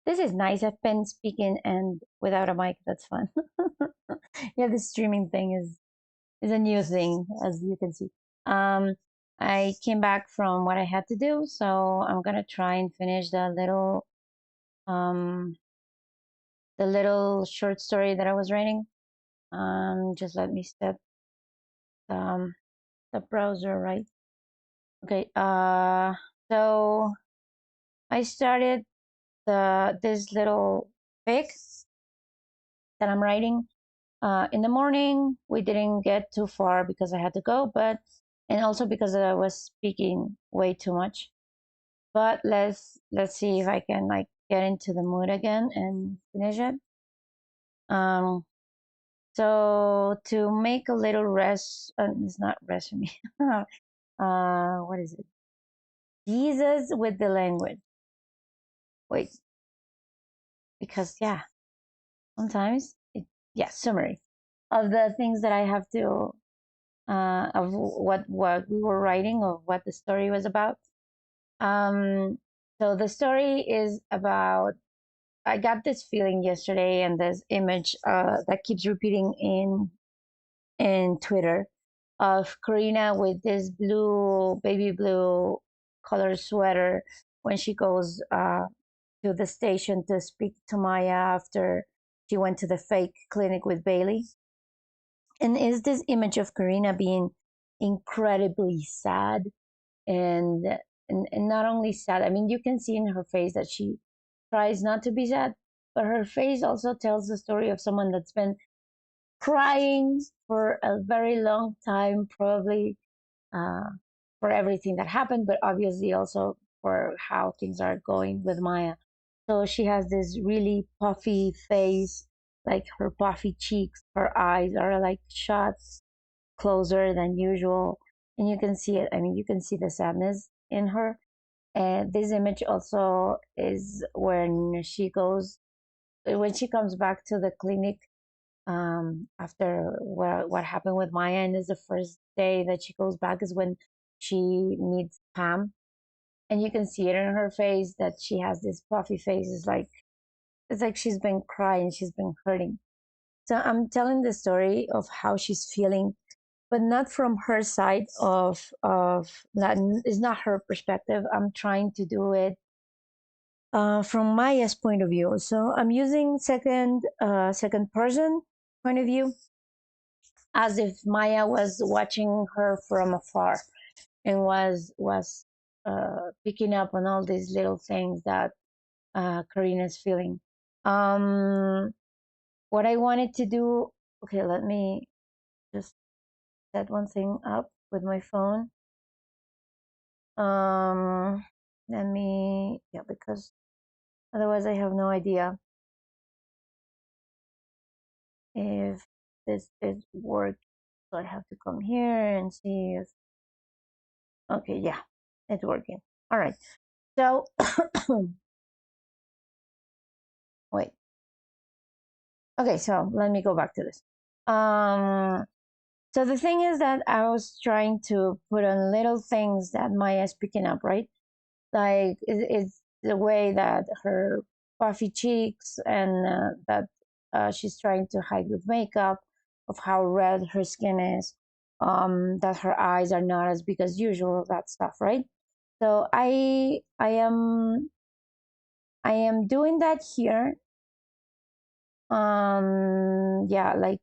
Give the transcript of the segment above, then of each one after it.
This is nice. I've been speaking and without a mic. That's fun. Yeah, the streaming thing is a new thing, as you can see. Um, I came back from what I had to do, so I'm gonna try and finish um the little short story that I was writing. Just let me set um the browser right. Okay. So I started this little fic that I'm writing. In the morning, we didn't get too far because I had to go, but and also because I was speaking way too much. But let's see if I can like get into the mood again and finish it. Um, so to make a little it's not resume. What is it? Jesus with the language. Wait, because yeah, sometimes yeah, summary of the things that I have to of what we were writing, of what the story was about. Um, so the story is about. I got this feeling yesterday, and this image that keeps repeating in Twitter of Karina with this blue, baby blue color sweater when she goes to the station to speak to Maya after she went to the fake clinic with Bailey. And is this image of Karina being incredibly sad and, and not only sad, I mean, you can see in her face that she tries not to be sad, but her face also tells the story of someone that's been crying for a very long time, probably uh, for everything that happened, but obviously also for how things are going with Maya. So she has this really puffy face, like her puffy cheeks, her eyes are like shut closer than usual. And you can see it. I mean, you can see the sadness in her. And this image also is when she comes back to the clinic after what happened with Maya, and is the first day that she goes back is when she meets Pam, and you can see it in her face that she has this puffy face. It's like she's been crying, she's been hurting. So I'm telling the story of how she's feeling, but not from her side of that is not her perspective. I'm trying to do it from Maya's point of view. So I'm using second person point of view, as if Maya was watching her from afar and was picking up on all these little things that Karina's feeling. Um, what I wanted to do. Okay, let me just set one thing up with my phone. Um, Let me, yeah, because otherwise I have no idea if this is work. So I have to come here and see if, okay, yeah, it's working. All right. So, wait. Okay, so let me go back to this. Um, so the thing is that I was trying to put on little things that Maya's picking up, right? Like it's the way that her puffy cheeks and that she's trying to hide with makeup, of how red her skin is, that her eyes are not as big as usual, that stuff, right? So I am doing that here. Yeah, like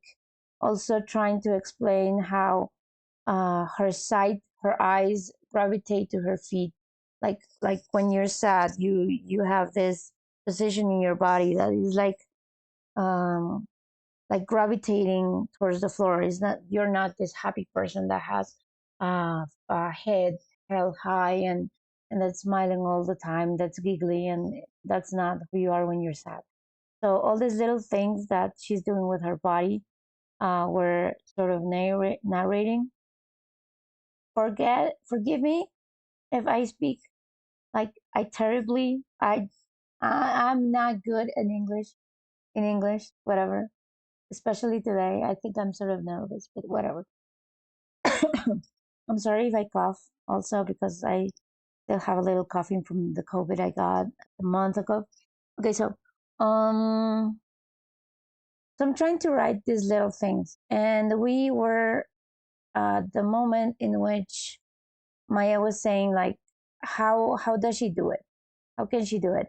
also trying to explain how her eyes gravitate to her feet. Like when you're sad, you have this position in your body that is um like gravitating towards the floor. Is not You're not this happy person that has a head held high and that's smiling all the time, that's giggly, and that's not who you are when you're sad. So all these little things that she's doing with her body, were sort of narrating. Forgive me if I speak like I terribly. I'm not good in English, whatever. Especially today, I think I'm sort of nervous, but whatever. I'm sorry if I cough also because I still have a little coughing from the COVID I got a month ago. Okay, um so I'm trying to write these little things, and we were at the moment in which Maya was saying, like, how does she do it? How can she do it?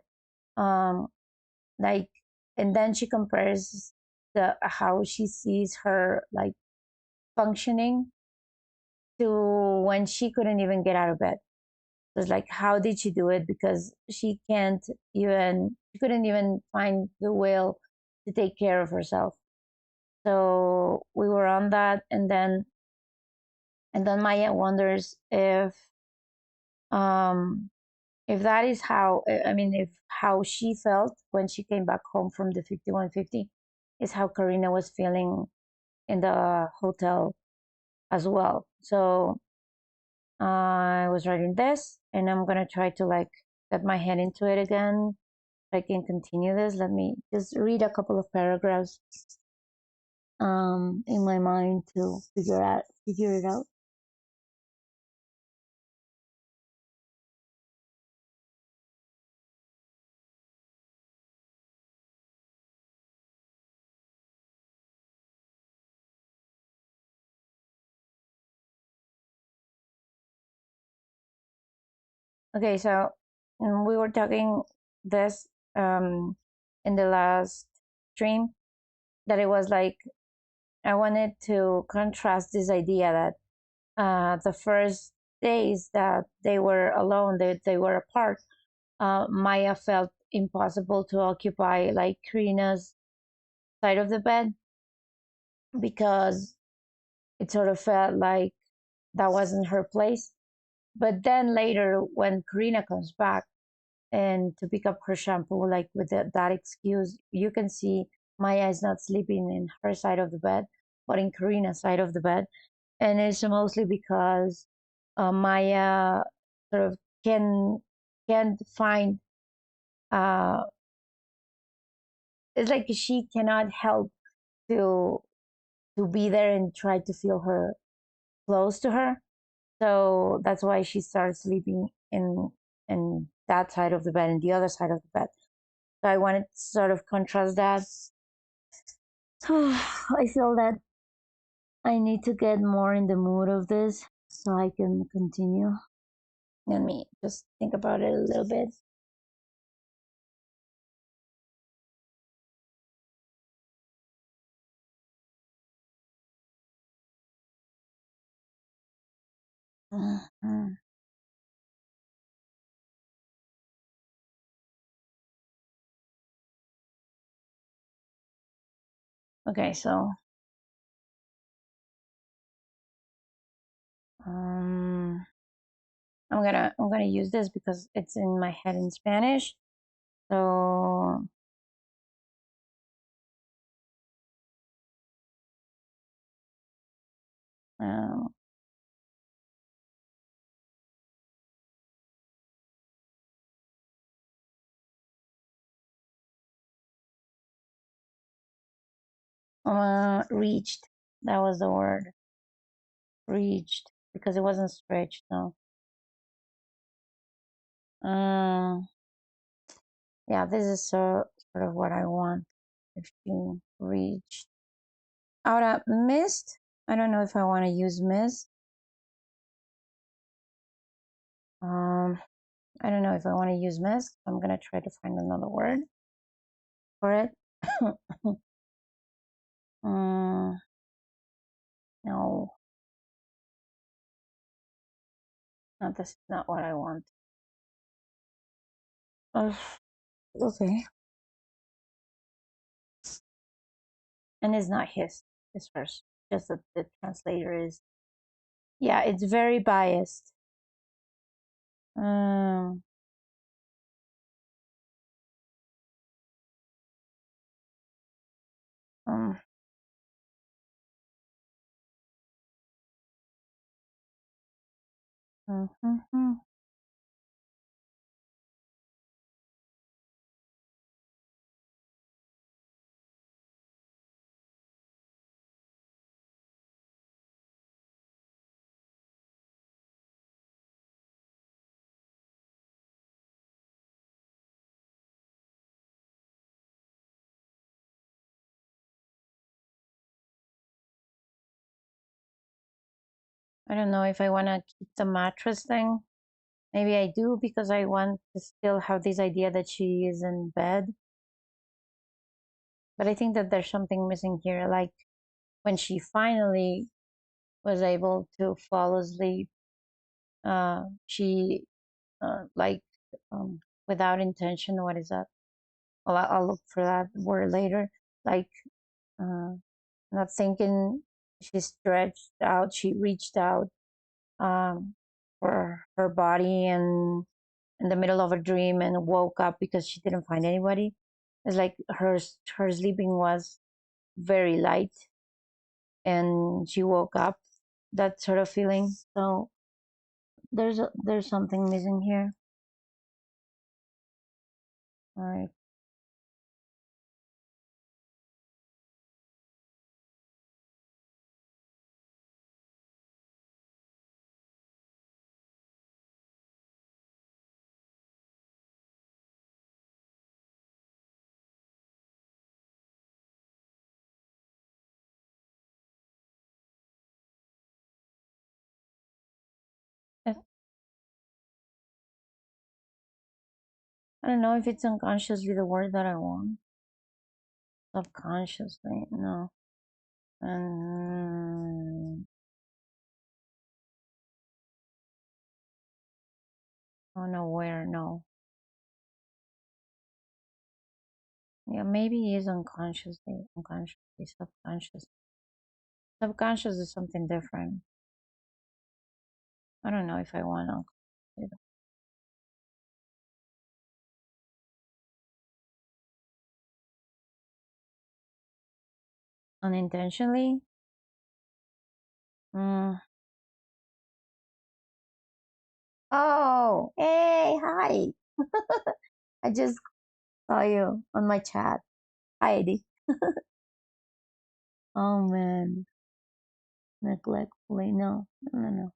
Um, like, and then she compares the how she sees her like functioning to when she couldn't even get out of bed. So it's like, how did she do it? Because she couldn't even find the will to take care of herself. So we were on that, and then Maya wonders um if that is how, I mean, if how she felt when she came back home from the 5150 is how Karina was feeling in the hotel as well. So I was writing this, and I'm gonna try to like get my head into it again. I can continue this. Let me just read a couple of paragraphs in my mind to figure it out. Okay, so we were talking this in the last stream, that it was like I wanted to contrast this idea that the first days that they were alone, they were apart, Maya felt impossible to occupy like Karina's side of the bed, because it sort of felt like that wasn't her place. But then later, when Karina comes back and to pick up her shampoo, like with that excuse, you can see Maya is not sleeping in her side of the bed, but in Karina's side of the bed. And it's mostly because Maya sort of can't find, uh, it's like she cannot help to be there and try to feel her close to her. So that's why she starts sleeping in that side of the bed and the other side of the bed. So I wanted to sort of contrast that. I feel that I need to get more in the mood of this so I can continue. Let me just think about it a little bit. Mhm. Okay, so um, I'm gonna use this because it's in my head in Spanish. So um, reached. That was the word, reached, because it wasn't stretched. No. Um, yeah, this is sort of what I want. If she reached. Ahora, missed. I don't know if I want to use missed. Um, I don't know if I want to use missed. I'm gonna try to find another word for it. mm, no, no, this is not what I want. Okay, and it's not his. It's hers. Just that the translator is. Yeah, it's very biased. Um, um, mm-hmm. I don't know if I want to keep the mattress thing. Maybe I do because I want to still have this idea that she is in bed. But I think that there's something missing here. Like when she finally was able to fall asleep, she like without intention. What is that? Well, I'll look for that word later. Like uh, not thinking. She stretched out. She reached out um, for her body and in the middle of a dream and woke up because she didn't find anybody. It's like her sleeping was very light and she woke up. That sort of feeling. So there's something missing here. All right. I don't know if it's unconsciously the word that I want. Subconsciously, no. And unaware, no. Yeah, maybe it is unconsciously, subconscious. Subconscious is something different. I don't know if I want to unintentionally. Mm. Oh, hey, hi. I just saw you on my chat. Hi, Eddie. Oh man, neglectfully. No, no, no, no.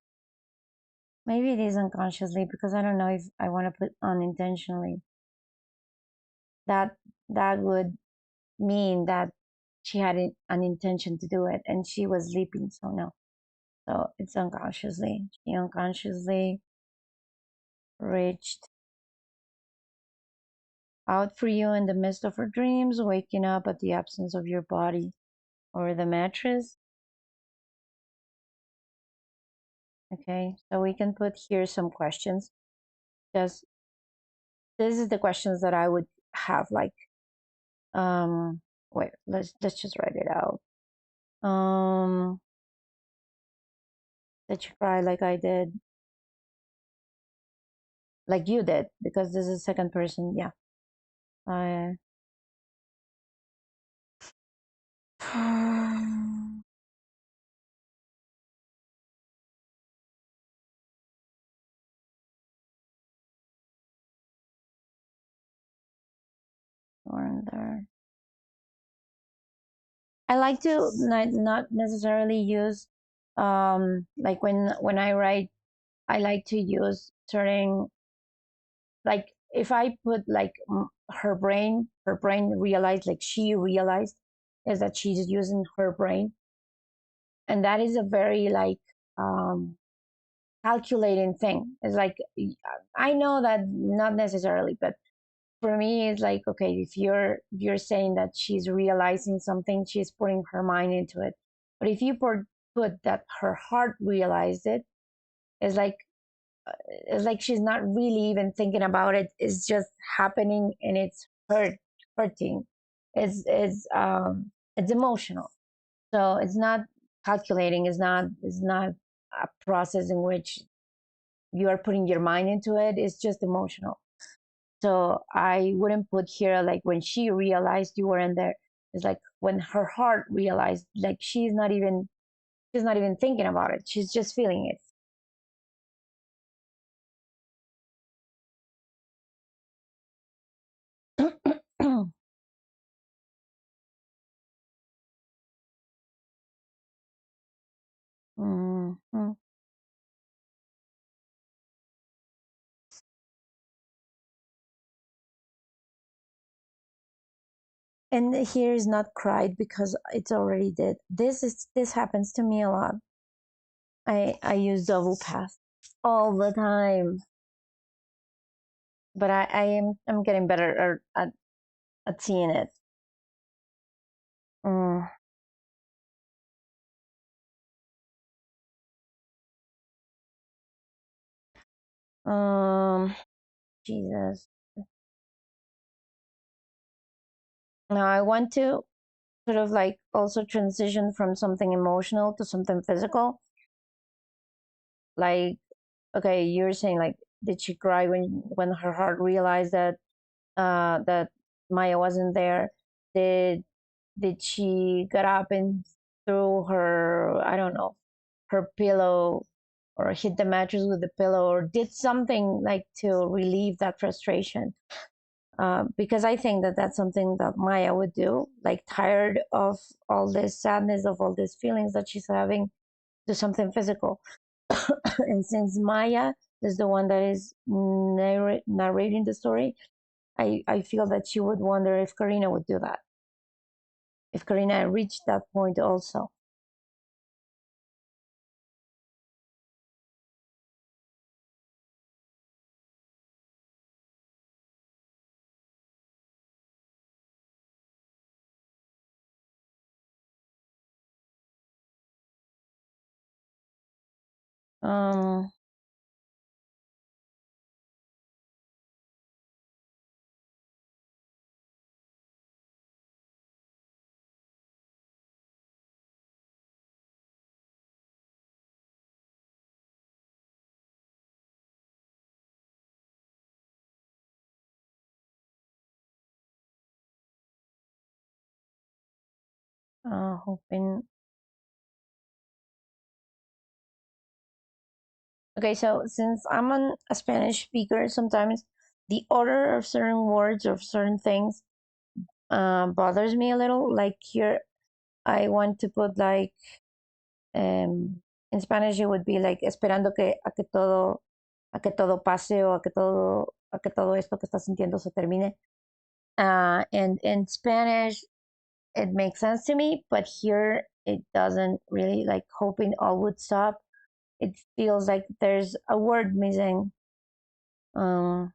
Maybe it is unconsciously because I don't know if I want to put unintentionally. That that would mean that she had an intention to do it and she was sleeping. So no. So it's unconsciously. She unconsciously reached out for you in the midst of her dreams, waking up at the absence of your body or the mattress. Okay, so we can put here some questions. Just this is the questions that I would have like wait, let's just write it out. Did you cry like I did? Like you did, because this is second person, yeah. I weren't there. I like to not necessarily use like when I write, I like to use certain like if I put like her brain realized like she realized is that she's using her brain, and that is a very like um calculating thing. It's like I know that not necessarily, but for me it's like okay, if you're saying that she's realizing something, she's putting her mind into it. But if you put that her heart realized it, it's like it's like she's not really even thinking about it. It's just happening and it's hurting. It's emotional. So it's not calculating, it's not a process in which you are putting your mind into it. It's just emotional. So I wouldn't put here like when she realized you were in there. It's like when her heart realized, like she's not even thinking about it. She's just feeling it. Mm-hmm. And here is not cried because it's already dead. This happens to me a lot. I use double pass all the time, but I'm getting better at seeing it. Mm. Um, Jesus. Now I want to sort of like also transition from something emotional to something physical. Like, okay, you're saying like, did she cry when her heart realized that Maya wasn't there? Did did she get up and threw her, I don't know, her pillow, or hit the mattress with the pillow, or did something like to relieve that frustration? Because I think that that's something that Maya would do, like tired of all this sadness, of all these feelings that she's having, do something physical. And since Maya is the one that is narrating the story, I feel that she would wonder if Karina would do that, if Karina reached that point also. Um, hoping. Okay, so since I'm a Spanish speaker, sometimes the order of certain words or certain things bothers me a little. Like here, I want to put like in Spanish it would be like esperando a que todo pase o a que todo esto que estás sintiendo se termine. And in Spanish it makes sense to me, but here it doesn't really. Like hoping all would stop. It feels like there's a word missing. Um,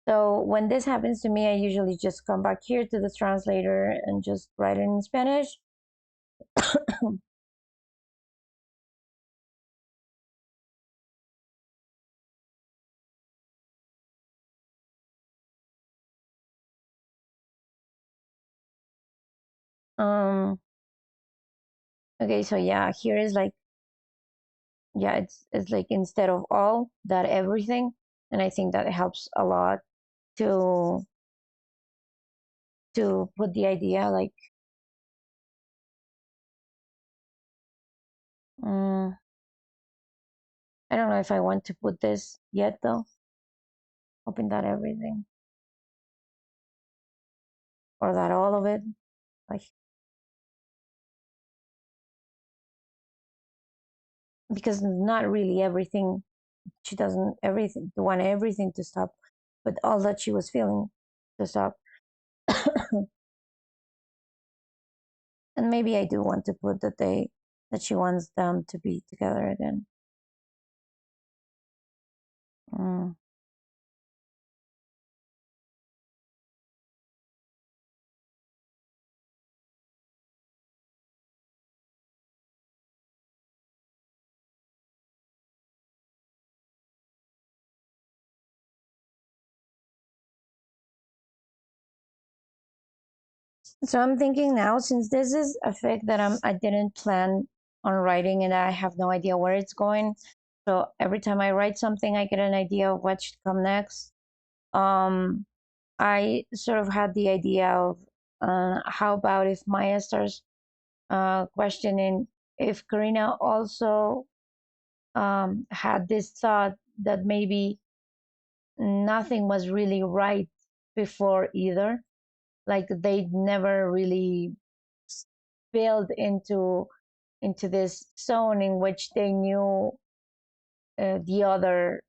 so when this happens to me, I usually just come back here to the translator and just write it in Spanish. um, okay, so yeah, here is like, yeah, it's like instead of all, that everything, and I think that helps a lot to put the idea like, um, I don't know if I want to put this yet though. Hoping that everything, or that all of it, like, because not really everything. She doesn't everything want everything to stop, but all that she was feeling to stop. And maybe I do want to put that she wants them to be together again. Mm. So I'm thinking now, since this is a fic that I didn't plan on writing and I have no idea where it's going. So every time I write something, I get an idea of what should come next. Um, I sort of had the idea of how about if Maya starts questioning if Karina also had this thought that maybe nothing was really right before either. Like they never really built into this zone in which they knew the other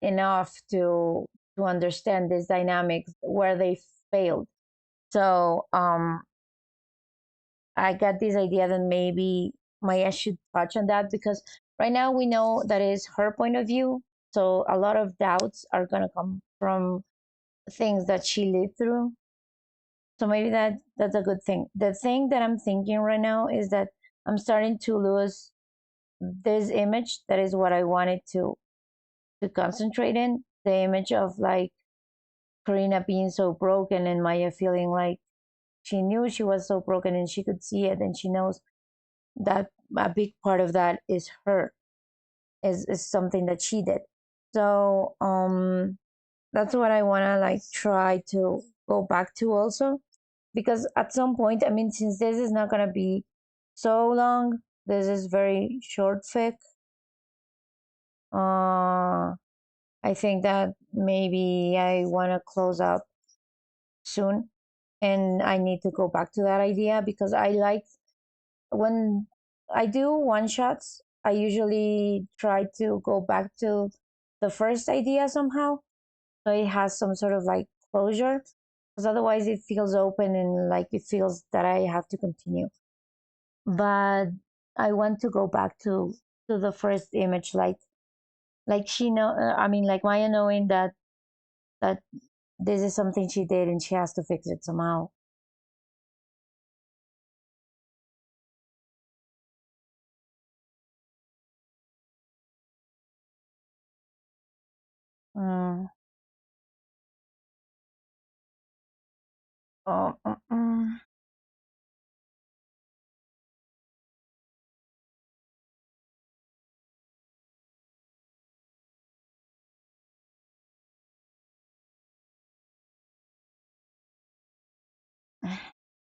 enough to understand these dynamics where they failed. So I got this idea that maybe Maya should touch on that, because right now we know that is her point of view, so a lot of doubts are going to come from things that she lived through. So maybe that's a good thing. The thing that I'm thinking right now is that I'm starting to lose this image that is what I wanted to concentrate in, the image of like Karina being so broken and Maya feeling like she knew she was so broken and she could see it, and she knows that a big part of that is her, is something that she did. So that's what I want to like try to go back to also, because at some point, I mean, since this is not going to be so long, this is very short fic. I think that maybe I want to close up soon, and I need to go back to that idea because I like when I do one shots, I usually try to go back to the first idea somehow, so it has some sort of like closure, because otherwise it feels open and like it feels that I have to continue. But I want to go back to the first image, like she know. I mean, like Maya knowing that this is something she did and she has to fix it somehow. Mm. Oh,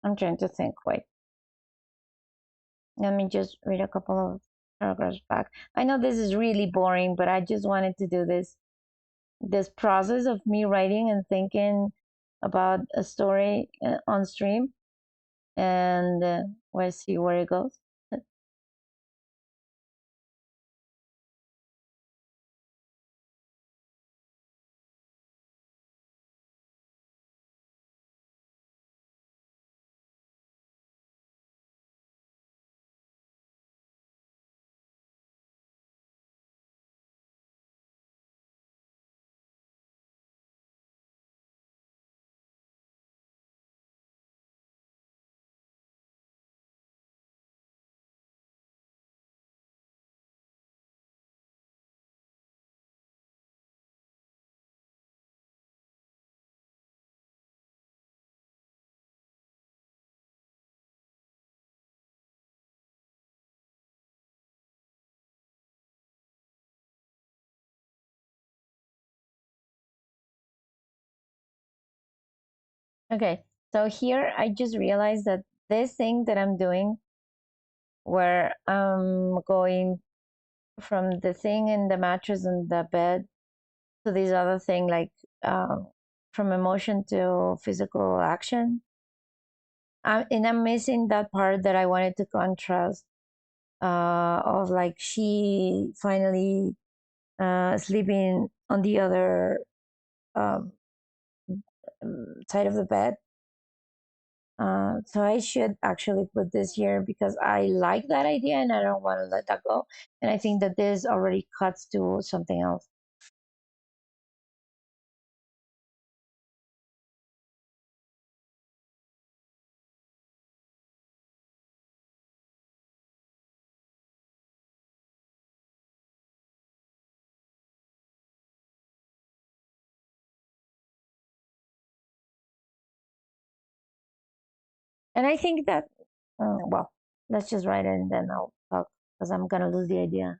I'm trying to think. Wait, let me just read a couple of paragraphs back. I know this is really boring, but I just wanted to do this process of me writing and thinking about a story on stream, and we'll see where it goes. Okay, so here I just realized that this thing that I'm doing, where I'm going from the thing in the mattress and the bed to this other thing, like uh, from emotion to physical action. And I'm missing that part that I wanted to contrast, of like she finally sleeping on the other um, side of the bed. So I should actually put this here because I like that idea and I don't want to let that go. And I think that this already cuts to something else. And I think that, well, let's just write it and then I'll talk because I'm going to lose the idea.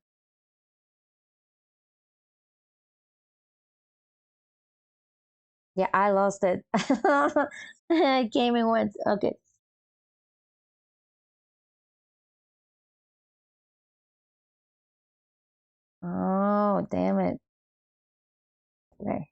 Yeah, I lost it. I came and went. Okay. Oh, damn it. Okay.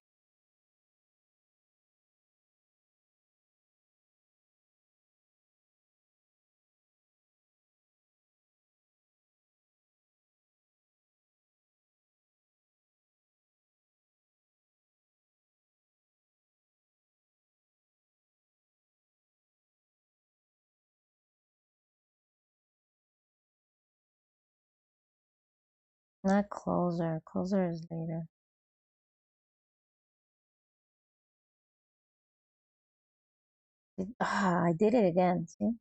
Not closer. Closer is later. I did it again. See?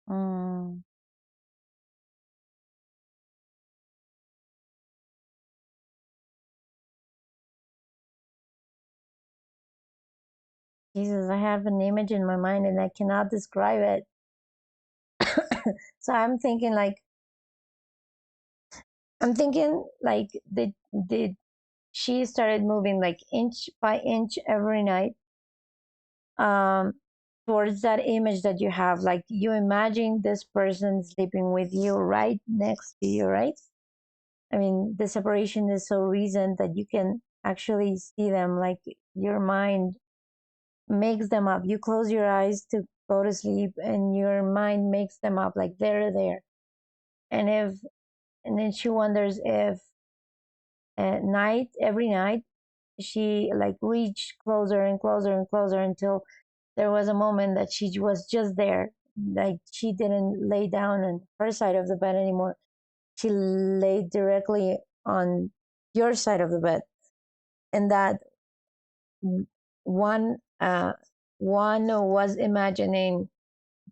Mm, Jesus, I have an image in my mind and I cannot describe it. So I'm thinking like did she started moving like inch by inch every night um towards that image that you have, like you imagine this person sleeping with you right next to you, right? I mean, the separation is so recent that you can actually see them, like your mind makes them up. You close your eyes to go to sleep and your mind makes them up like they're there. And if and then she wonders if at night, every night, she like reached closer and closer and closer until there was a moment that she was just there. Like she didn't lay down on her side of the bed anymore. She laid directly on your side of the bed. And that one one was imagining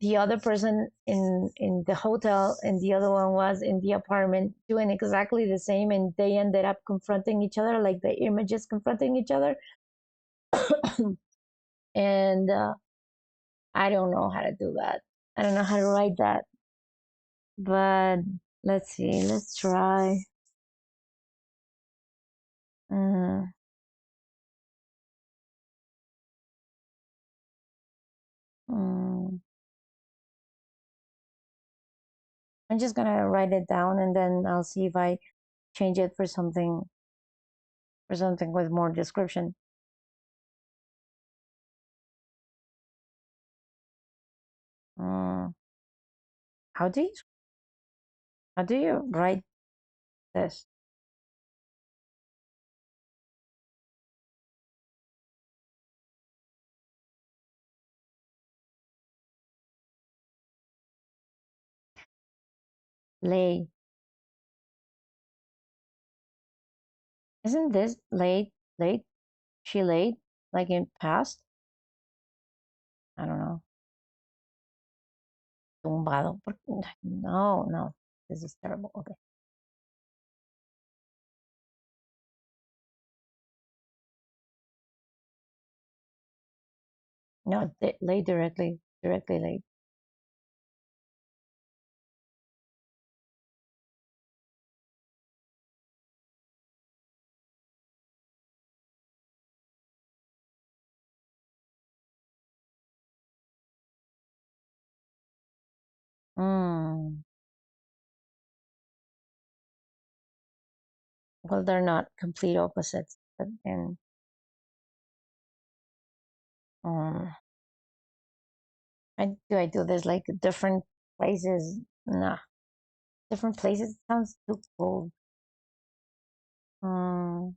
the other person in the hotel and the other one was in the apartment doing exactly the same, and they ended up confronting each other, like the images confronting each other. And I don't know how to do that. I don't know how to write that, but let's see, let's try. uh, um, I'm just gonna write it down and then I'll see if I change it for something with more description. um, how do you write this? Lay. Isn't this late? Late? She laid? Like in past? I don't know. Tumbado. No, no. This is terrible. Okay. No, lay directly. Directly laid. Mm. Well, they're not complete opposites. But in um, I do this like different places? Nah, different places sounds too cold. Um,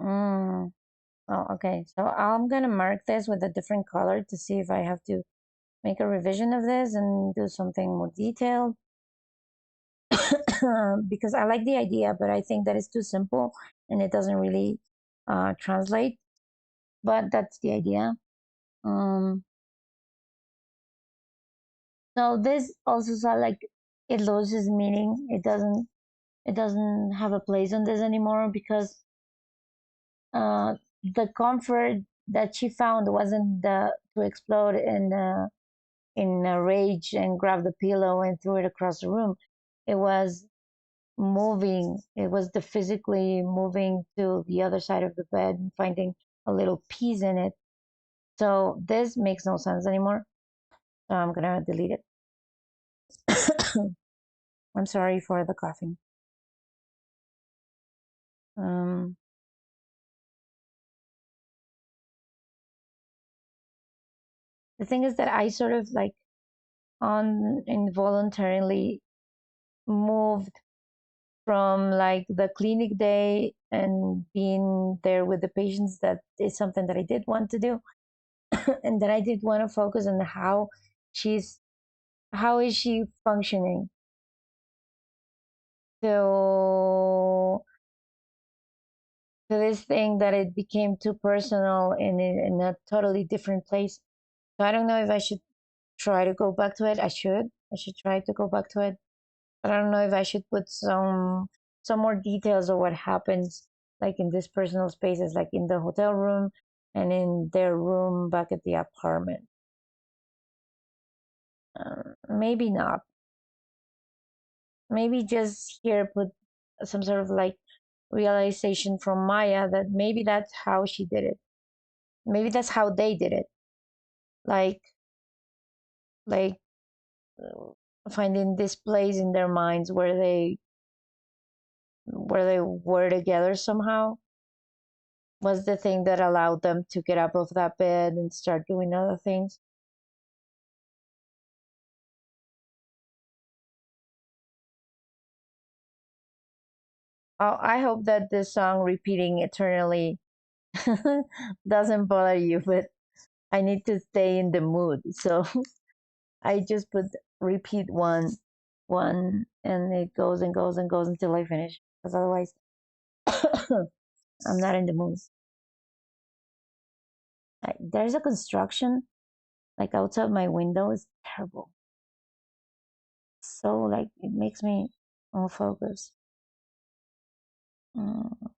mm, oh, okay. So I'm gonna mark this with a different color to see if I have to make a revision of this and do something more detailed. because I like the idea, but I think that it's too simple and it doesn't really translate. But that's the idea. Um, so this also sounds like it loses meaning. It doesn't have a place on this anymore because uh, the comfort that she found wasn't to explode in a rage and grab the pillow and threw it across the room. It was moving. It was the physically moving to the other side of the bed and finding a little peace in it. So this makes no sense anymore. So I'm gonna delete it. I'm sorry for the coughing. Um, the thing is that I sort of like on involuntarily moved from like the clinic day and being there with the patients. That is something that I did want to do, and that I did want to focus on she's how is she functioning. So to this thing that it became too personal in a totally different place. So I don't know if I should try to go back to it. I should try to go back to it. But I don't know if I should put some more details of what happens like in these personal spaces, like in the hotel room and in their room back at the apartment. Maybe not. Maybe just here put some sort of like realization from Maya that maybe that's how she did it. Maybe that's how they did it. Like like finding this place in their minds where they were together somehow was the thing that allowed them to get up off that bed and start doing other things. Oh, I hope that this song repeating eternally doesn't bother you, but I need to stay in the mood. So I just put repeat one, and it goes and goes and goes until I finish. Because otherwise, I'm not in the mood. There's a construction like outside my window. It's terrible. So like it makes me unfocused. Mm,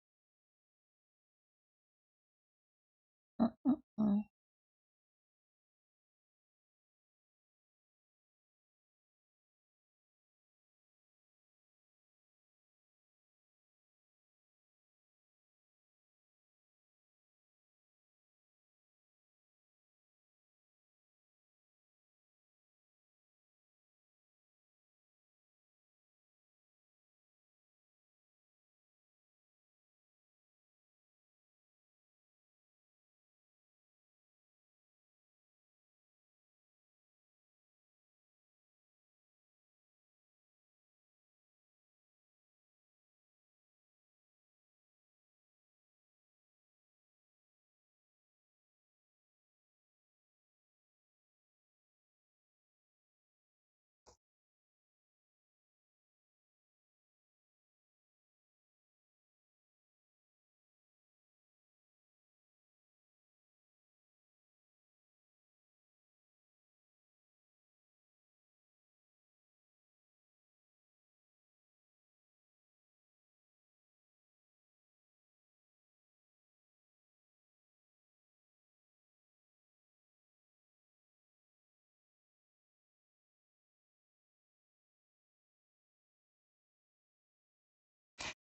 mm, mm, mm.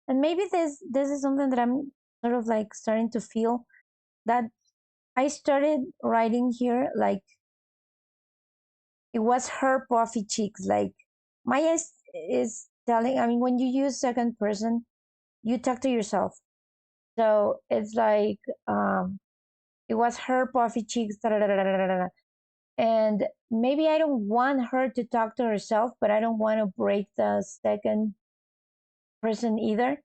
And maybe this is something that I'm sort of like starting to feel that I started writing here like it was her puffy cheeks. Like Maya is telling. I mean, when you use second person, you talk to yourself. So it's like it was her puffy cheeks. Da, da, da, da, da, da, da. And maybe I don't want her to talk to herself, but I don't want to break the second person either.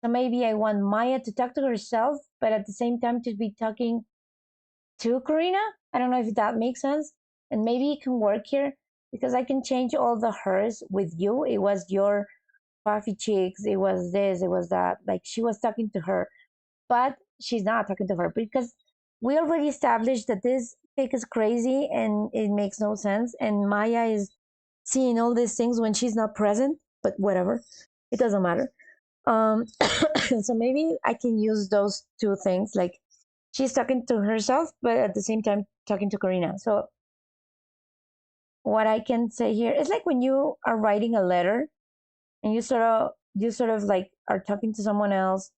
So maybe I want Maya to talk to herself, but at the same time to be talking to Karina. I don't know if that makes sense. And maybe it can work here because I can change all the hers with you. It was your puffy cheeks, it was this, it was that. Like she was talking to her, but she's not talking to her because we already established that this pic is crazy and it makes no sense. And Maya is seeing all these things when she's not present, but whatever, it doesn't matter. So maybe I can use those two things, like she's talking to herself, but at the same time talking to Karina. So what I can say here is like when you are writing a letter and you sort of like are talking to someone else,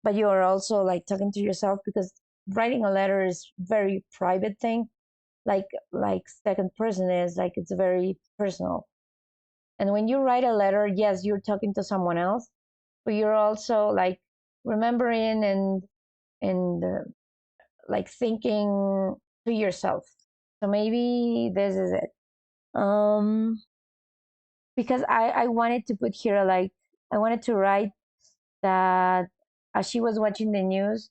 but you are also like talking to yourself because writing a letter is very private thing. Like second person is like it's very personal. And when you write a letter, yes, you're talking to someone else, but you're also like remembering and like thinking to yourself. So maybe this is it. Because I wanted to put here like I wanted to write that as she was watching the news,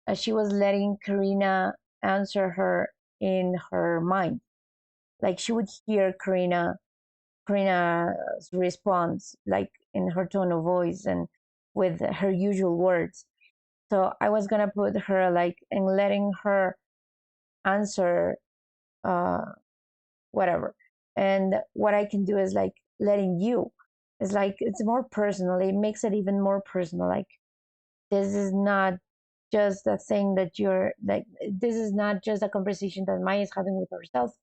as she was letting Karina answer her in her mind, like she would hear Karina's response, like in her tone of voice and with her usual words. So I was gonna put her like and letting her answer uh whatever. And what I can do is like letting you. It's like it's more personal. It makes it even more personal. Like this is not just a thing that you're like this is not just a conversation that Maya is having with herself,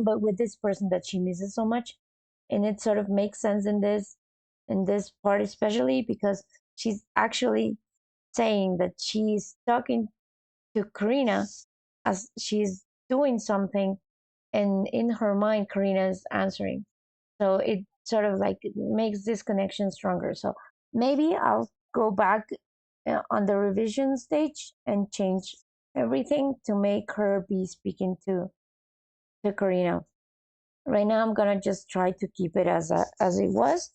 but with this person that she misses so much. And it sort of makes sense in this part, especially because she's actually saying that she's talking to Karina as she's doing something, and in her mind Karina is answering. So it sort of like it makes this connection stronger. So maybe I'll go back on the revision stage and change everything to make her be speaking to Karina. Right now I'm gonna just try to keep it as it was,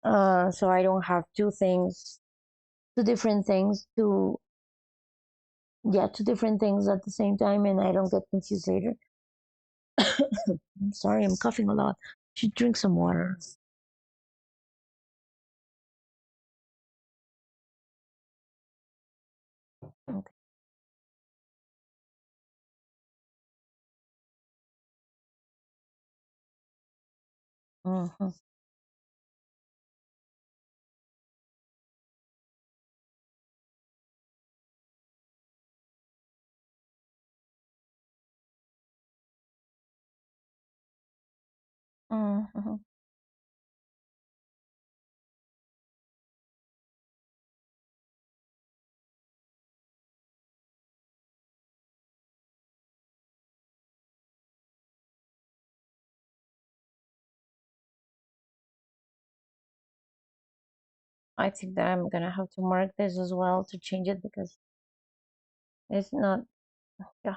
so I don't have two different things, two different things at the same time, and I don't get confused later. I'm sorry, I'm coughing a lot. Should drink some water. Okay. Mhm. Mhm. I think that I'm gonna have to mark this as well to change it because it's not. Yeah,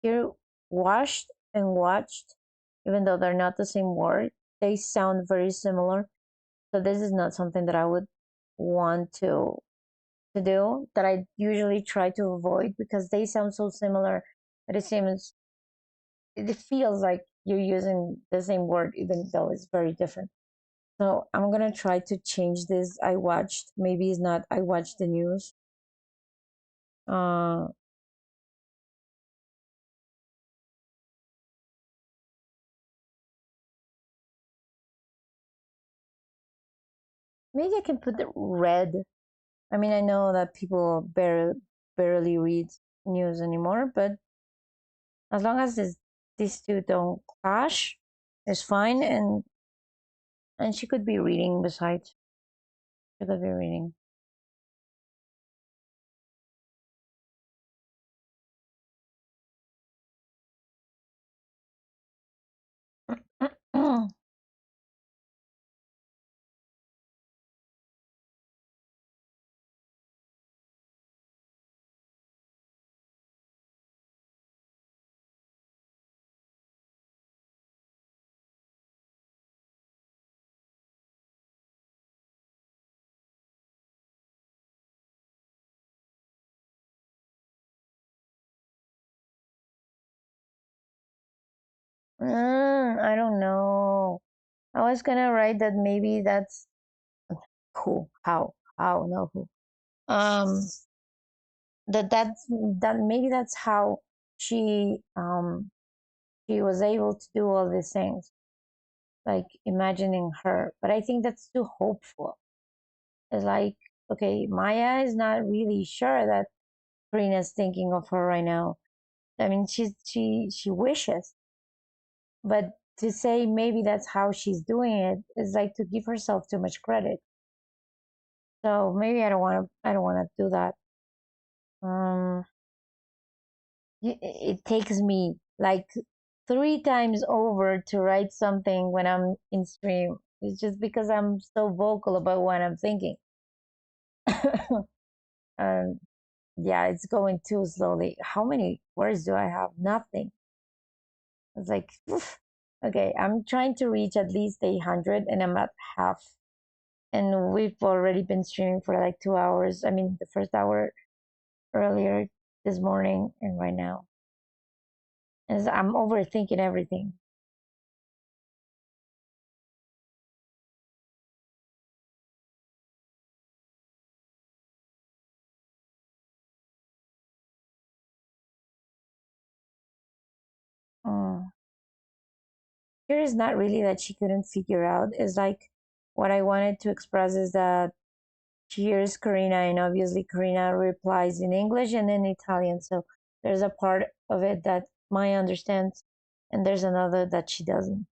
here washed and watched, even though they're not the same word, they sound very similar. So this is not something that I would want to do. That I usually try to avoid because they sound so similar that it feels like you're using the same word even though it's very different. So I'm gonna try to change this. I watched. Maybe it's not. I watched the news. Uh, Maybe I can put the red. I mean, I know that people barely read news anymore, but as long as these two don't clash, it's fine. And she could be reading besides. She could be reading. I don't know. I was gonna write that maybe that's who, how, no who. Um, that maybe that's how she she was able to do all these things, like imagining her. But I think that's too hopeful. It's like, okay, Maya is not really sure that Karina's thinking of her right now. I mean, she wishes, but to say maybe that's how she's doing it is like to give herself too much credit. So maybe I don't want to do that. Um, it takes me like 3 times over to write something when I'm in stream. It's just because I'm so vocal about what I'm thinking. um, yeah, it's going too slowly. How many words do I have? Nothing. It's like, oof. Okay, I'm trying to reach at least 800 and I'm at half. And we've already been streaming for like 2 hours. I mean, the first hour earlier this morning and right now. And I'm overthinking everything. Mm. Here is not really that she couldn't figure out. It's like what I wanted to express is that she hears Karina, and obviously Karina replies in English and in Italian. So there's a part of it that Maya understands, and there's another that she doesn't.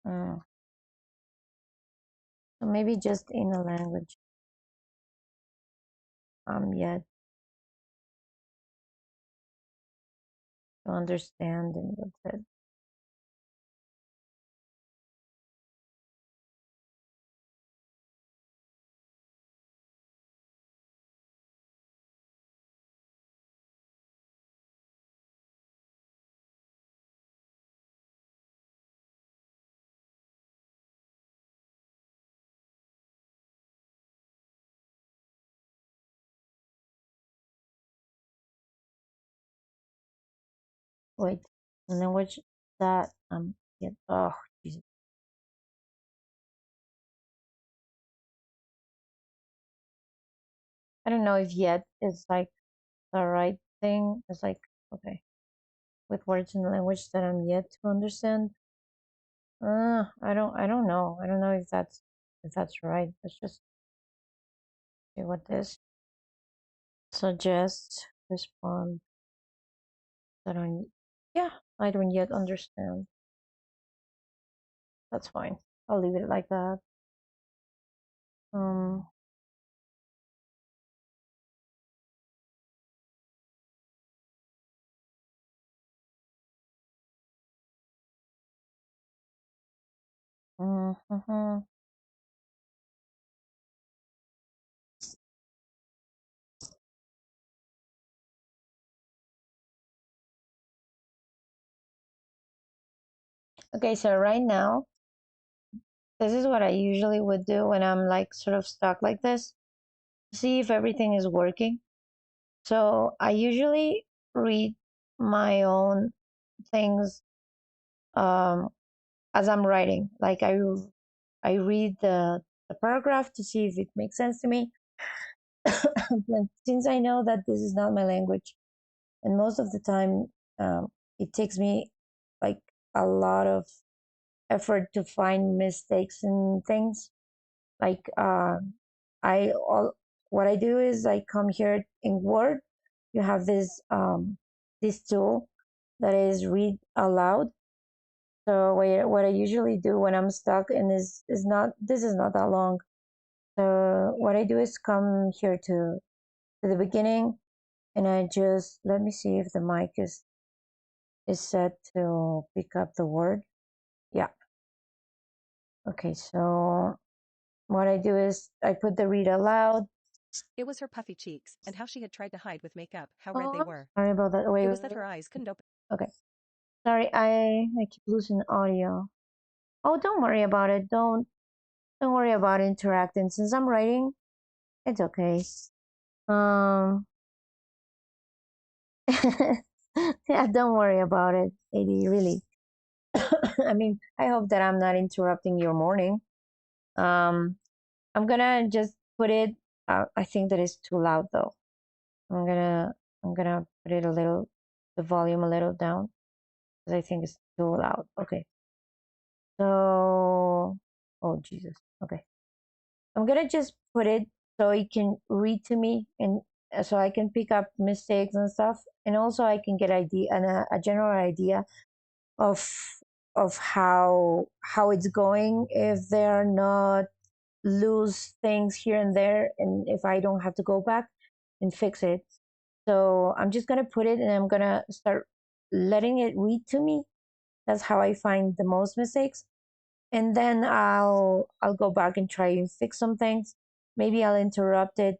Mm. So maybe just in a language yet to understand, and that's it. Wait, language that yet. Oh, Jesus. I don't know if yet is like the right thing. It's like, okay, with words in language that I'm yet to understand. I don't know. I don't know if that's right. Let's just see what this suggest, respond that I, yeah, I don't yet understand. That's fine. I'll leave it like that. Um, mhm. Okay, so right now, this is what I usually would do when I'm like sort of stuck like this. See if everything is working. So I usually read my own things um, as I'm writing. Like I read the paragraph to see if it makes sense to me. But since I know that this is not my language, and most of the time it takes me like a lot of effort to find mistakes in things. Like I all what I do is I come here in Word. You have this tool that is read aloud. So what I usually do when I'm stuck and is not this is not that long. So what I do is come here to the beginning and I just let me see if the mic is set to pick up the word. Yeah. Okay, so what I do is I put the read aloud. It was her puffy cheeks and how she had tried to hide with makeup how red Oh, they I'm were. sorry about that. It was that her eyes couldn't open. Okay. Sorry, I keep losing audio. Oh, don't worry about it. Don't worry about interacting. Since I'm writing, It's okay. Um, yeah, don't worry about it, AD, really. I mean, I hope that I'm not interrupting your morning. Um, I'm gonna just put it, I think that is too loud though. I'm gonna I'm gonna put it a little, the volume a little down because I think it's too loud. Okay. So, oh Jesus. Okay. I'm gonna just put it so it can read to me and so I can pick up mistakes and stuff, and also I can get idea and a general idea of how it's going if they're not lose things here and there, and if I don't have to go back and fix it. So I'm just gonna put it and I'm gonna start letting it read to me. That's how I find the most mistakes. And then I'll go back and try and fix some things. Maybe I'll interrupt it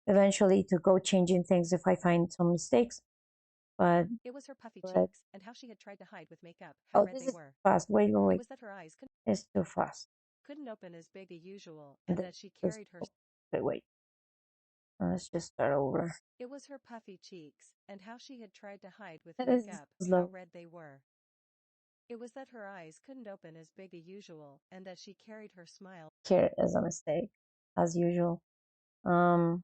eventually to go changing things if I find some mistakes. But It was her puffy but cheeks and how she had tried to hide with makeup how oh, red this they is were. fast. Wait, wait, It wait. was that her eyes It's too fast. couldn't open as big as usual And and that she this, carried her. wait, wait. Let's just start over. It was her puffy cheeks and how she had tried to hide with This is makeup how slow. red they were. It was that her eyes couldn't open as big as usual and that she carried her smile. Here is a mistake, as usual. Um,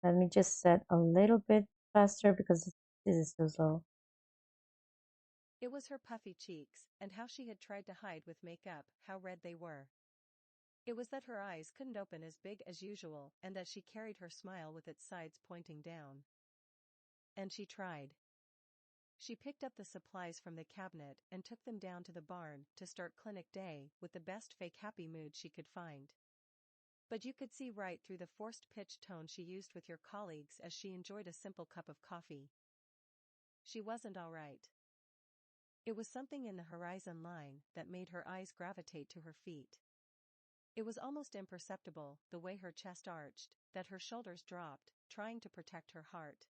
Let me just set a little bit faster because this is too slow. It was her puffy cheeks and how she had tried to hide with makeup how red they were. It was that her eyes couldn't open as big as usual and that she carried her smile with its sides pointing down. And she tried. She picked up the supplies from the cabinet and took them down to the barn to start clinic day with the best fake happy mood she could find. But you could see right through the forced pitch tone she used with your colleagues as she enjoyed a simple cup of coffee. She wasn't all right. It was something in the horizon line that made her eyes gravitate to her feet. It was almost imperceptible, the way her chest arched, that her shoulders dropped, trying to protect her heart.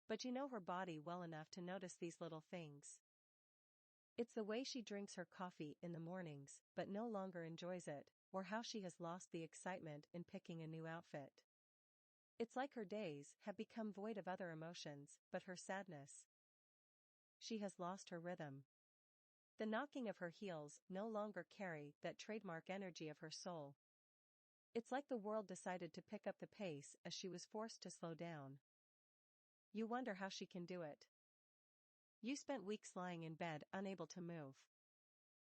But you know her body well enough to notice these little things. It's the way she drinks her coffee in the mornings, but no longer enjoys it, or how she has lost the excitement in picking a new outfit. It's like her days have become void of other emotions, but her sadness. She has lost her rhythm. The knocking of her heels no longer carry that trademark energy of her soul. It's like the world decided to pick up the pace as she was forced to slow down. You wonder how she can do it. You spent weeks lying in bed, unable to move.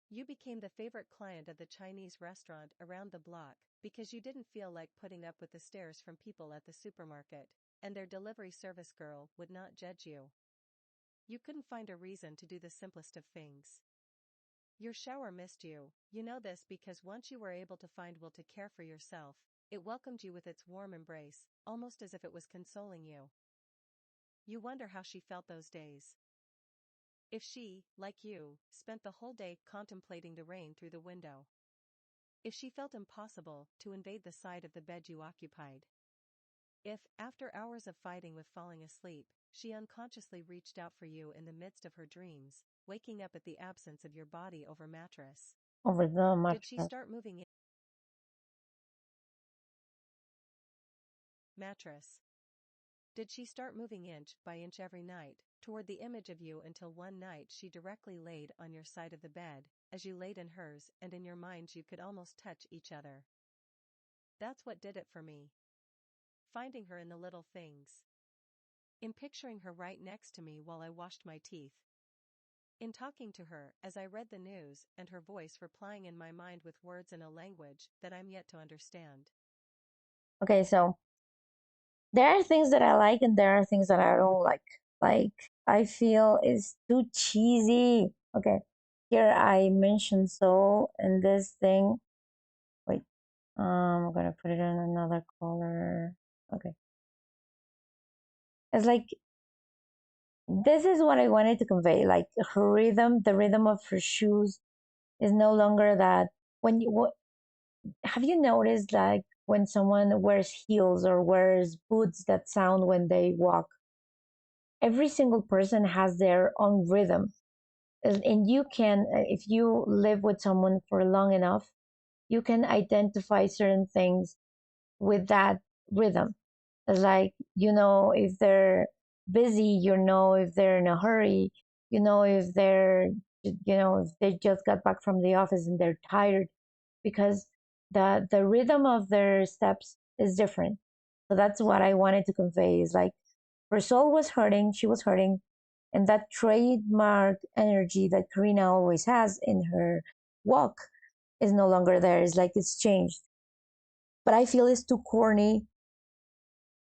You became the favorite client of the Chinese restaurant around the block because you didn't feel like putting up with the stares from people at the supermarket, and their delivery service girl would not judge you. You couldn't find a reason to do the simplest of things. Your shower missed you. You know this because once you were able to find will to care for yourself, it welcomed you with its warm embrace, almost as if it was consoling you. You wonder how she felt those days. If she, like you, spent the whole day contemplating the rain through the window. If she felt impossible to invade the side of the bed you occupied. If, after hours of fighting with falling asleep, she unconsciously reached out for you in the midst of her dreams, waking up at the absence of your body over mattress. Over the Did she mattress. start moving in? Mattress. Did she start moving inch by inch every night, toward the image of you until one night she directly laid on your side of the bed, as you laid in hers and in your minds you could almost touch each other? That's what did it for me. Finding her in the little things. In picturing her right next to me while I washed my teeth. In talking to her as I read the news and her voice replying in my mind with words in a language that I'm yet to understand. Okay, so there are things that I like and there are things that I don't like. Like I feel it's too cheesy. Okay, here I mentioned so and this thing. Wait, I'm gonna put it in another color. Okay, it's like this is what I wanted to convey. Like her rhythm, the rhythm of her shoes is no longer that. When you have you noticed like when someone wears heels or wears boots that sound when they walk, every single person has their own rhythm. And you can, if you live with someone for long enough, you can identify certain things with that rhythm. It's like, you know, if they're busy, you know, if they're in a hurry, you know, if they're, you know, if they just got back from the office and they're tired, because the rhythm of their steps is different. So that's what I wanted to convey, is like her soul was hurting, she was hurting, and that trademark energy that Karina always has in her walk is no longer there. It's like it's changed. But I feel it's too corny.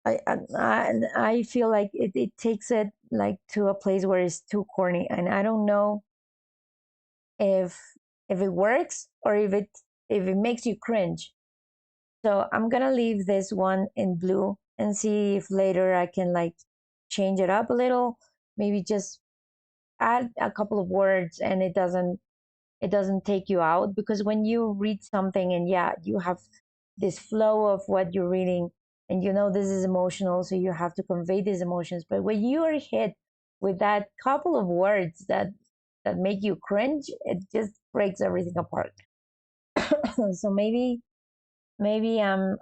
I feel like it takes it like to a place where it's too corny, and I don't know if it works or if it makes you cringe. So I'm gonna leave this one in blue and see if later I can like change it up a little, maybe just add a couple of words, and it doesn't take you out, because when you read something and yeah, you have this flow of what you're reading, and you know this is emotional, so you have to convey these emotions, but when you are hit with that couple of words that make you cringe, it just breaks everything apart. So maybe I'm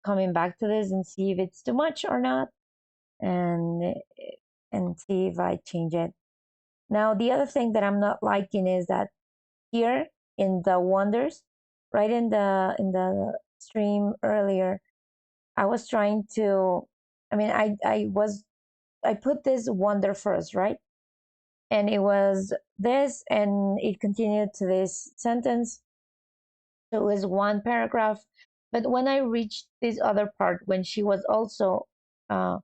coming back to this and see if it's too much or not, and see if I change it. Now the other thing that I'm not liking is that here in the wonders, right in the stream earlier, I was trying to, I mean, I put this wonder first, right? And it was this, and it continued to this sentence. So it was one paragraph. But when I reached this other part, when she was also uh,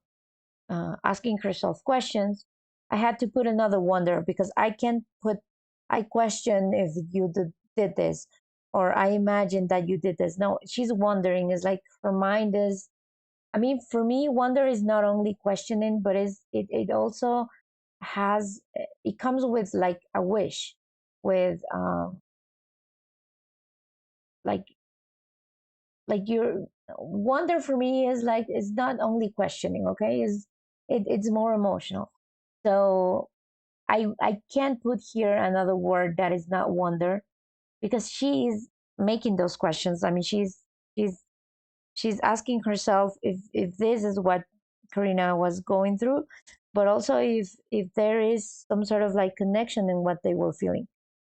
asking herself questions, I had to put another wonder, because I can't put, I question if you did this, or I imagine that you did this. No, she's wondering. Is like her mind is, I mean, for me, wonder is not only questioning, but it also has, it comes with like a wish, with like your wonder for me is like, it's not only questioning, okay? Is it's more emotional. So I can't put here another word that is not wonder, because she is making those questions. I mean, she's she's asking herself if this is what Karina was going through, but also if there is some sort of like connection in what they were feeling.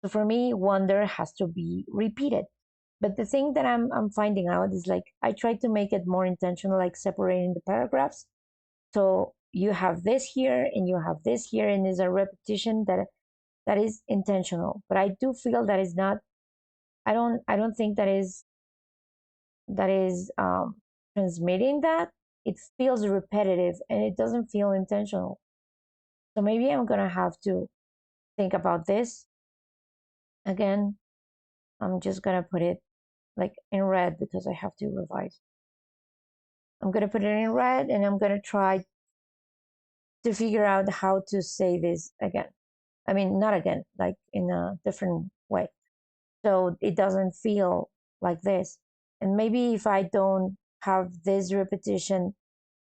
So for me, wonder has to be repeated. But the thing that I'm finding out is like, I try to make it more intentional, like separating the paragraphs. So you have this here and you have this here, and is a repetition that is intentional. But I do feel that is not. I don't think that is transmitting that. It feels repetitive and it doesn't feel intentional. So maybe I'm gonna have to think about this again. I'm just gonna put it like in red because I have to revise. I'm gonna put it in red, and I'm gonna try to figure out how to say this again. I mean, not again, like in a different way. So it doesn't feel like this. And maybe if I don't have this repetition,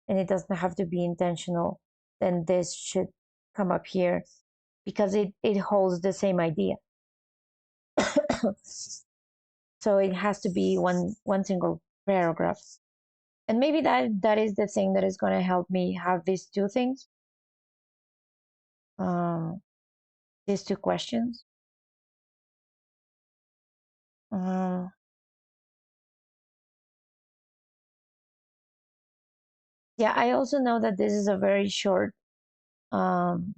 and it doesn't have to be intentional, then this should come up here, because it holds the same idea. So it has to be one single paragraph. And maybe that is the thing that is going to help me have these two things, um, these two questions. Um, yeah, I also know that this is a very short. Um,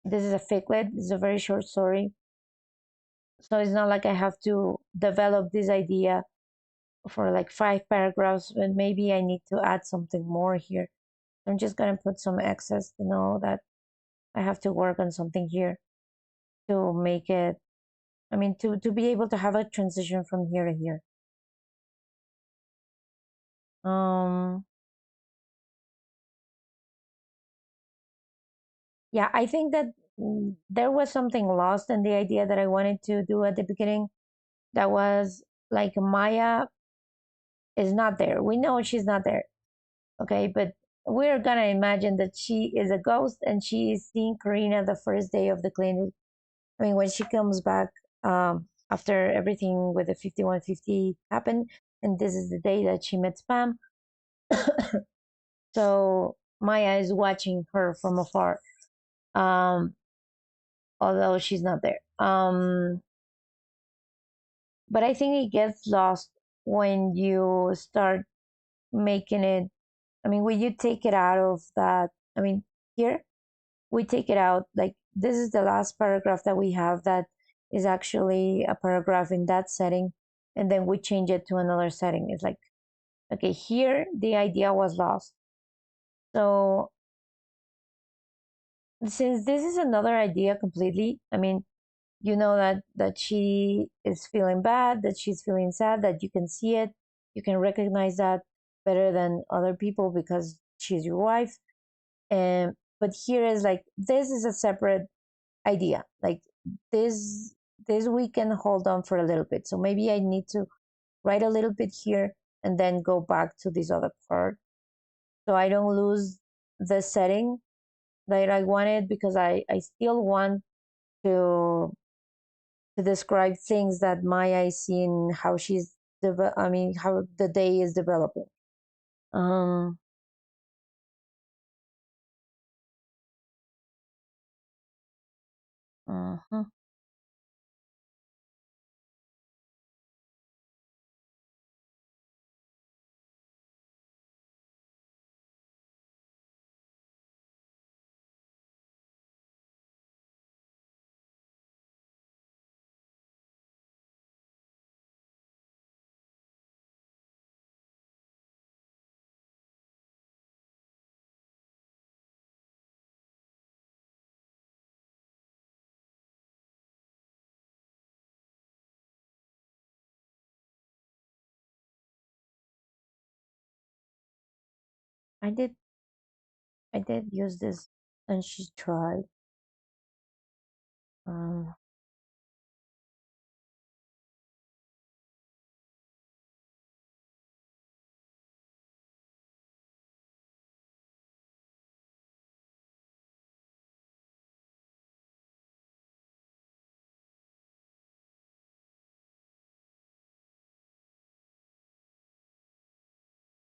this is a ficlet. It's a very short story, so it's not like I have to develop this idea for like 5 paragraphs, but maybe I need to add something more here. I'm just gonna put some excess to know that I have to work on something here to make it. I mean, to be able to have a transition from here to here. Um, yeah, I think that there was something lost in the idea that I wanted to do at the beginning. That was like Maya is not there. We know she's not there, okay? But we're gonna imagine that she is a ghost and she is seeing Karina the first day of the clinic. I mean, when she comes back after everything with the 5150 happened, and this is the day that she met Spam. So Maya is watching her from afar, um, although she's not there. But I think it gets lost when you start making it. I mean, when you take it out of that. I mean, here we take it out. Like, this is the last paragraph that we have that is actually a paragraph in that setting, and then we change it to another setting. It's like, okay, here the idea was lost. So since this is another idea completely, I mean, you know that she is feeling bad, that she's feeling sad, that you can see it, you can recognize that better than other people because she's your wife. And but here is like, this is a separate idea. Like, this this we can hold on for a little bit. So maybe I need to write a little bit here and then go back to this other part, so I don't lose the setting that I wanted, because I still want to describe things that Maya is seeing, how she's I mean, how the day is developing. Um, uh-huh. I did I did use this, and she tried. Um,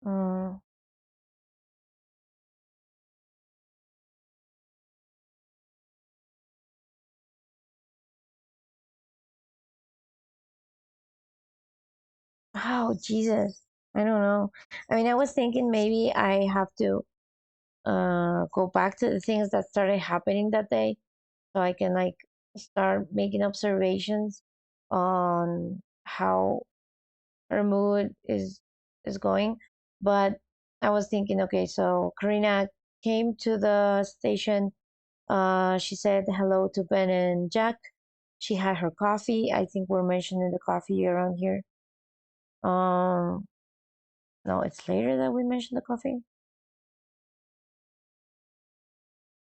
mm, oh Jesus, I don't know. I mean, I was thinking maybe I have to go back to the things that started happening that day, so I can like start making observations on how her mood is going. But I was thinking, okay, so Karina came to the station. She said hello to Ben and Jack. She had her coffee. I think we're mentioning the coffee around here. Um, no, it's later that we mentioned the coffee.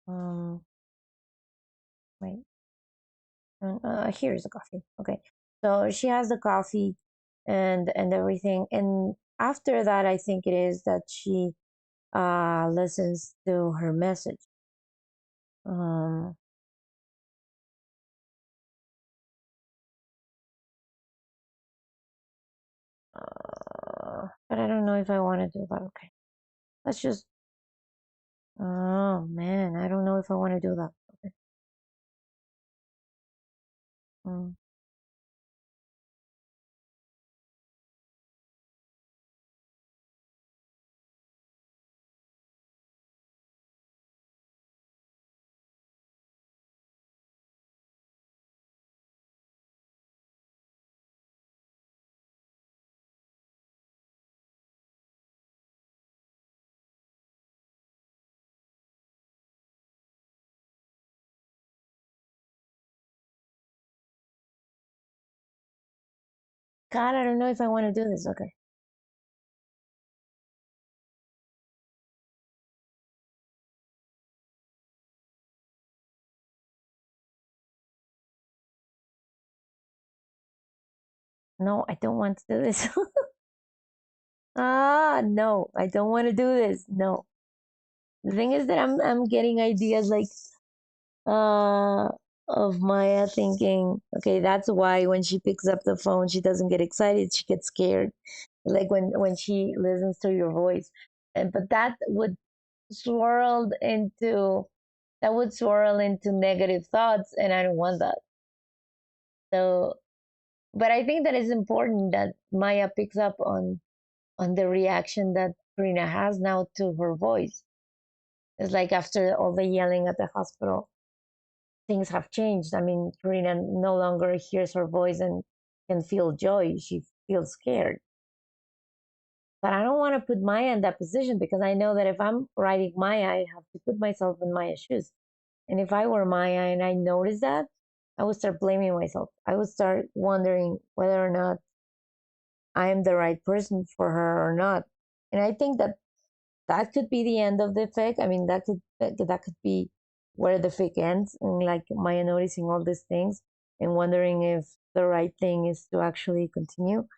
Um, wait, here's the coffee. Okay, so she has the coffee and everything, and after that, I think it is that she listens to her message. Um, but I don't know if I want to do that. Okay, let's just. Oh man, I don't know if I want to do that. Okay. Mm. God, I don't know if I want to do this. Okay. No, I don't want to do this. No, I don't want to do this. No. The thing is that I'm getting ideas like uh of Maya thinking, okay, that's why when she picks up the phone she doesn't get excited, she gets scared. like when she listens to your voice. And but swirl into that would swirl into negative thoughts, and I don't want that. So, but I think that it's important that Maya picks up on the reaction that Karina has now to her voice. It's like after all the yelling at the hospital, things have changed. I mean, Karina no longer hears her voice and can feel joy. She feels scared. But I don't want to put Maya in that position because I know that if I'm writing Maya, I have to put myself in Maya's shoes. And if I were Maya and I noticed that, I would start blaming myself. I would start wondering whether or not I am the right person for her or not. And I think that that could be the end of the fic. I mean, that could be where the fic ends, and like Maya noticing all these things and wondering if the right thing is to actually continue.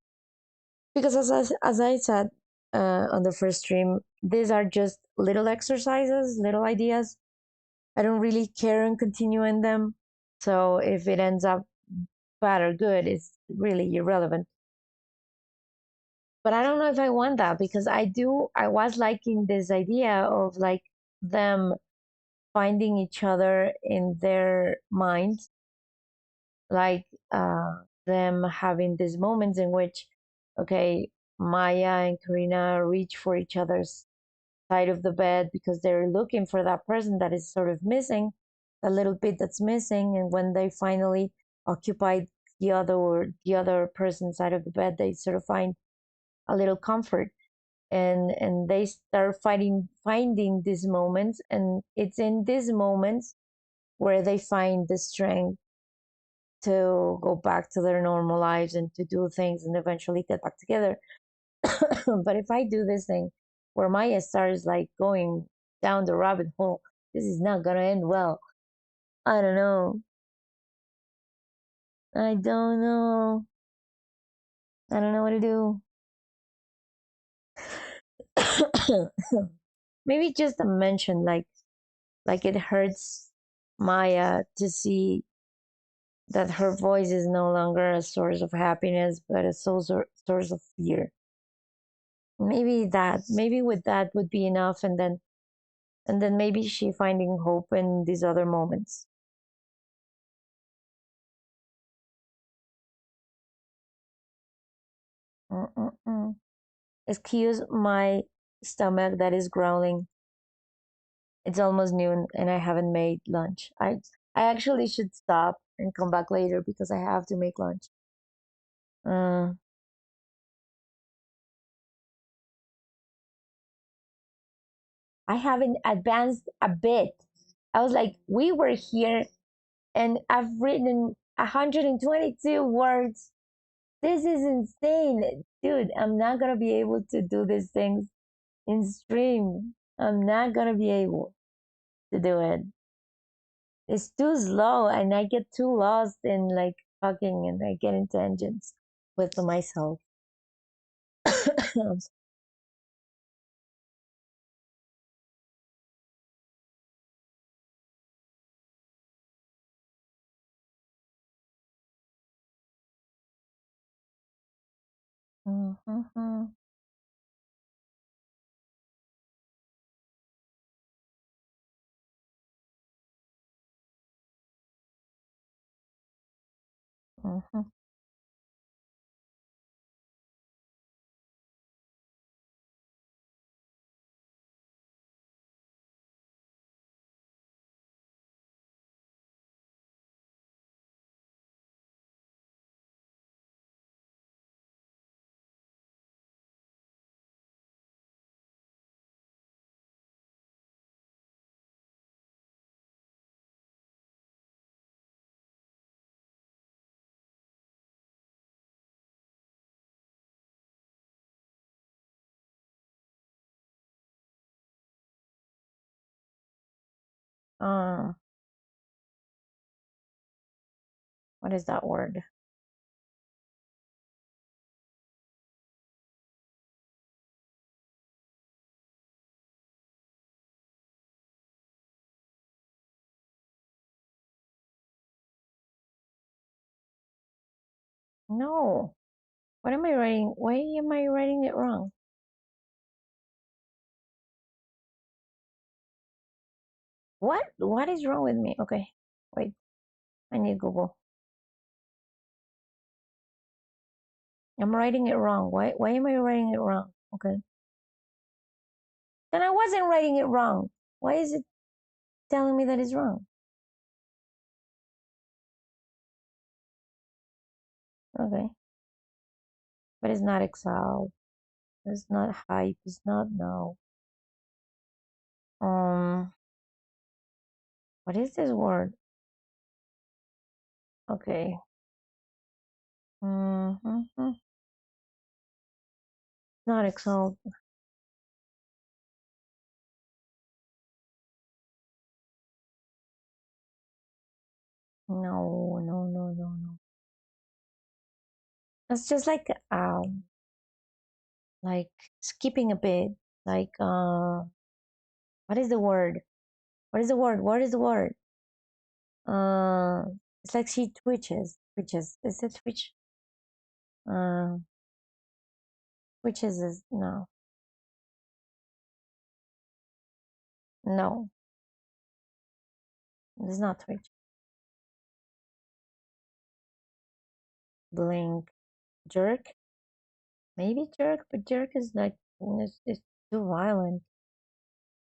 Because as I said on the first stream, these are just little exercises, little ideas. I don't really care and continue in them. So if it ends up bad or good, it's really irrelevant. But I don't know if I want that because I was liking this idea of like them finding each other in their minds, like them having these moments in which, okay, Maya and Karina reach for each other's side of the bed because they're looking for that person that is sort of missing, a little bit that's missing. And when they finally occupy the other person's side of the bed, they sort of find a little comfort, and they start finding these moments, and it's in these moments where they find the strength to go back to their normal lives and to do things and eventually get back together. But if I do this thing where Maya starts like going down the rabbit hole, this is not gonna end well. I don't know. I don't know. I don't know what to do. Maybe just a mention, like it hurts Maya to see that her voice is no longer a source of happiness, but a source of fear. Maybe with that would be enough, and then maybe she finding hope in these other moments. Mm-mm-mm. Excuse my stomach that is growling. It's almost noon and I haven't made lunch. I actually should stop and come back later because I have to make lunch. Uh, I haven't advanced a bit. I was like, we were here and I've written 122 words. This is insane. Dude, I'm not gonna be able to do these things in stream. I'm not gonna be able to do it. It's too slow and I get too lost in like talking and I get into tangents with myself. Mhm, mhm. uh, what is that word? No. What am I writing? Why am I writing it wrong? What is wrong with me? Okay, wait. I need Google. I'm writing it wrong. Why am I writing it wrong? Okay. Then I wasn't writing it wrong. Why is it telling me that it's wrong? Okay. But it's not Excel. It's not hype. It's not no. Um, what is this word? Okay. Mm-hmm. Not Excel. No, no, no, no, no. It's just like skipping a bit. Like what is the word? What is the word? What is the word? Uh, it's like she twitches. Twitches. Is it twitch? Uh, twitches is no, no. It's not twitch. Blink. Jerk. Maybe jerk, but jerk is like it's too violent.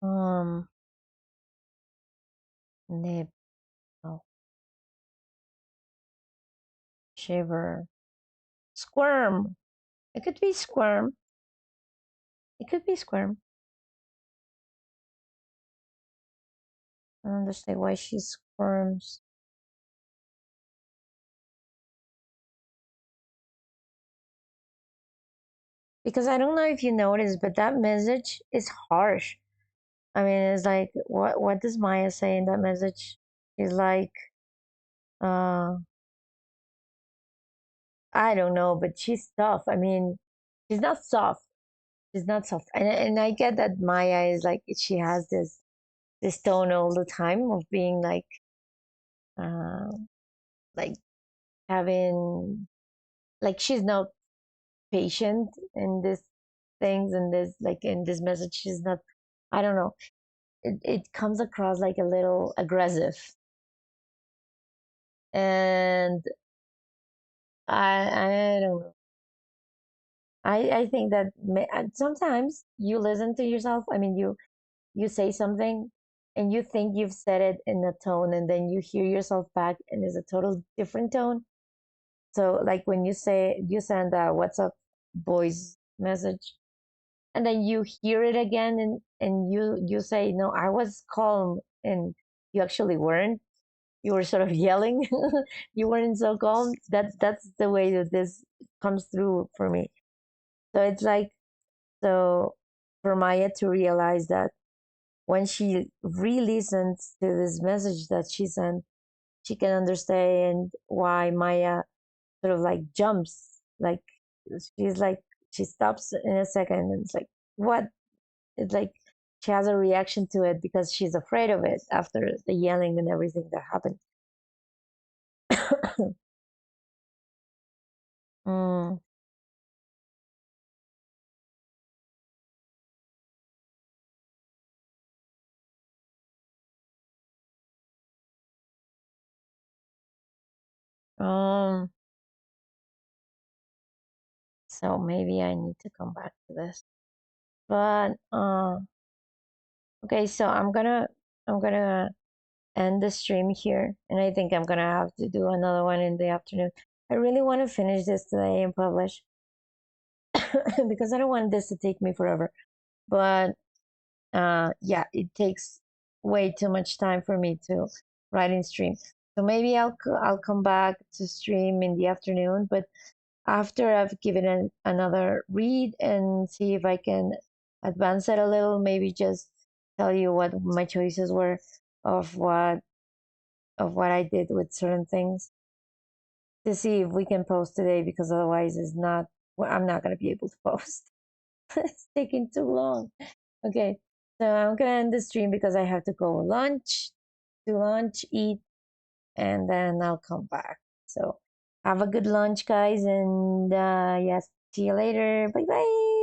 Um, nip. No. Shiver. Squirm. It could be squirm. It could be squirm. I don't understand why she squirms. Because I don't know if you noticed, but that message is harsh. I mean, it's like what does Maya say in that message? She's like, uh, I don't know, but she's tough. I mean, she's not soft. She's not soft. And I get that Maya is like she has this tone all the time of being uh like having like she's not patient in this things and this like in this message she's not I don't know it comes across like a little aggressive and I don't know I think that sometimes you listen to yourself I mean you say something and you think you've said it in a tone and then you hear yourself back and it's a total different tone so like when you say you send a WhatsApp voice message and then you hear it again and you say no I was calm and you actually weren't you were sort of yelling you weren't so calm that's the way that this comes through for me so it's like so for Maya to realize that when she re-listens to this message that she sent she can understand why Maya sort of like jumps like she's like she stops in a second and it's like what it's like she has a reaction to it because she's afraid of it after the yelling and everything that happened. mm, um, so maybe I need to come back to this. But okay, so I'm gonna end the stream here, and I think I'm gonna have to do another one in the afternoon. I really want to finish this today and publish because I don't want this to take me forever. But yeah, it takes way too much time for me to write in stream. So maybe I'll come back to stream in the afternoon, but after I've given another read and see if I can advance it a little, maybe just tell you what my choices were of what I did with certain things to see if we can post today because otherwise it's not well, I'm not gonna be able to post. It's taking too long. Okay, so I'm gonna end the stream because I have to go lunch, eat, and then I'll come back. So Have a good lunch, guys, and yes, see you later. Bye bye.